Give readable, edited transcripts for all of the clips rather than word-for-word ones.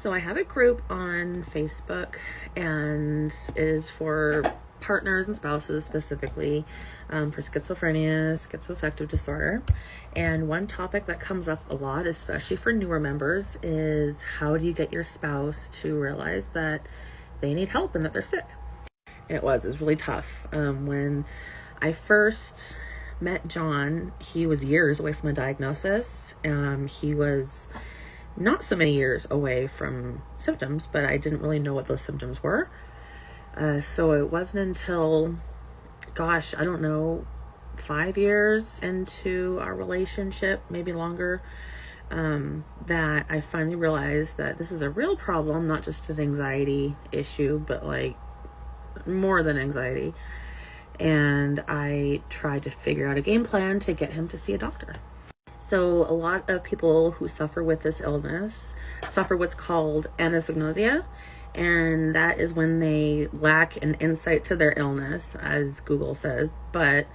So I have a group on Facebook, and it is for partners and spouses specifically, for schizophrenia, schizoaffective disorder. And one topic that comes up a lot, especially for newer members, is how do you get your spouse to realize that they need help and that they're sick? And it was really tough. When I first met John, he was years away from a diagnosis. He was not so many years away from symptoms, but I didn't really know what those symptoms were. So it wasn't until, I don't know, 5 years into our relationship, maybe longer, that I finally realized that this is a real problem, not just an anxiety issue, but like more than anxiety. And I tried to figure out a game plan to get him to see a doctor. So a lot of people who suffer with this illness suffer what's called anosognosia, and that is when they lack an insight to their illness, as Google says, but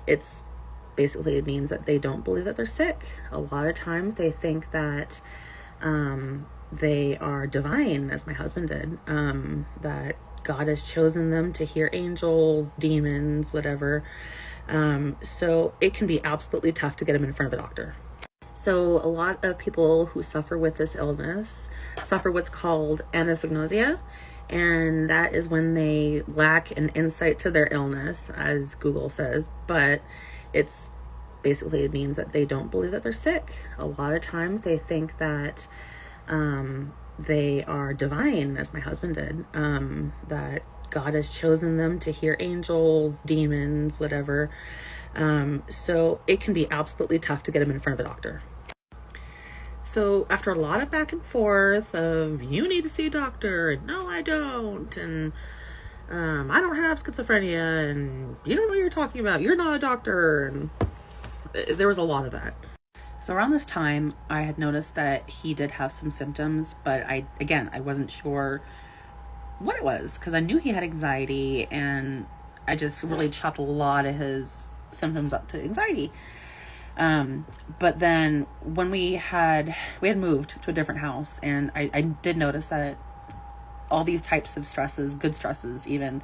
it means that they don't believe that they're sick. A lot of times they think that they are divine, as my husband did, that God has chosen them to hear angels, demons, whatever. So it can be absolutely tough to get them in front of a doctor. So a lot of people who suffer with this illness suffer what's called anosognosia, and that is when they lack an insight to their illness, as Google says, but it means that they don't believe that they're sick. A lot of times they think that they are divine, as my husband did, that God has chosen them to hear angels, demons, whatever. So it can be absolutely tough to get them in front of a doctor. So after a lot of back and forth of, you need to see a doctor, and no, I don't, and I don't have schizophrenia, and you don't know what you're talking about, you're not a doctor, and there was a lot of that. So around this time, I had noticed that he did have some symptoms, but I wasn't sure what it was, because I knew he had anxiety, and I just really chopped a lot of his symptoms up to anxiety. But then when we had moved to a different house, and I did notice that all these types of stresses, good stresses even,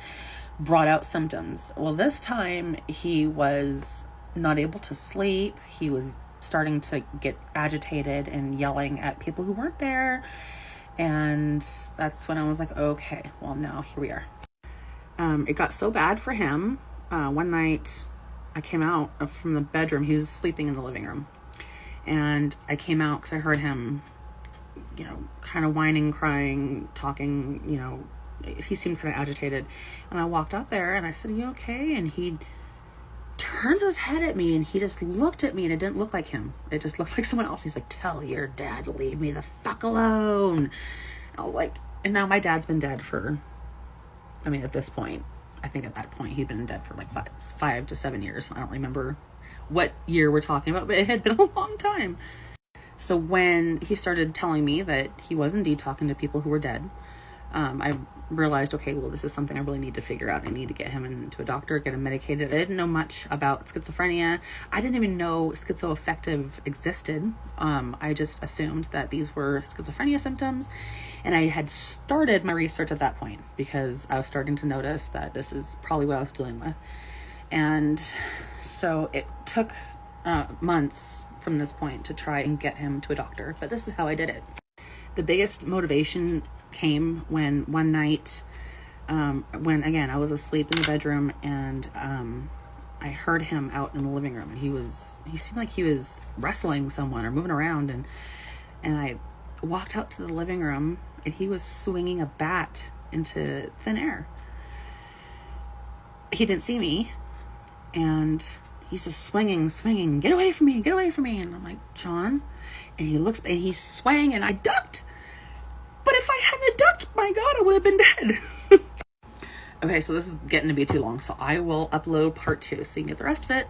brought out symptoms. Well, this time he was not able to sleep. He was starting to get agitated and yelling at people who weren't there. And that's when I was like, okay, well, now here we are. It got so bad for him. One night I came out from the bedroom. He was sleeping in the living room. And I came out because I heard him, kind of whining, crying, talking, he seemed kind of agitated. And I walked up there and I said, "Are you okay?" And he turns his head at me and he just looked at me, and it didn't look like him. It just looked like someone else. He's like, "Tell your dad to leave me the fuck alone." And I was like, and now my dad's been dead for, at this point, I think at that point he'd been dead for like 5 to 7 years. I don't remember what year we're talking about, but it had been a long time. So when he started telling me that he was indeed talking to people who were dead, I realized, okay, well, this is something I really need to figure out. I need to get him into a doctor, get him medicated. I didn't know much about schizophrenia. I didn't even know schizoaffective existed. I just assumed that these were schizophrenia symptoms. And I had started my research at that point because I was starting to notice that this is probably what I was dealing with. And so it took months from this point to try and get him to a doctor. But this is how I did it. The biggest motivation came when one night, when again I was asleep in the bedroom, and I heard him out in the living room, and he seemed like he was wrestling someone or moving around, and I walked out to the living room, and he was swinging a bat into thin air. He didn't see me, and he's just swinging, "Get away from me, get away from me." And I'm like, "John," and he looks, and he swang, and I ducked. But if I hadn't ducked, my God, I would have been dead. Okay, so this is getting to be too long, so I will upload part 2 so you can get the rest of it.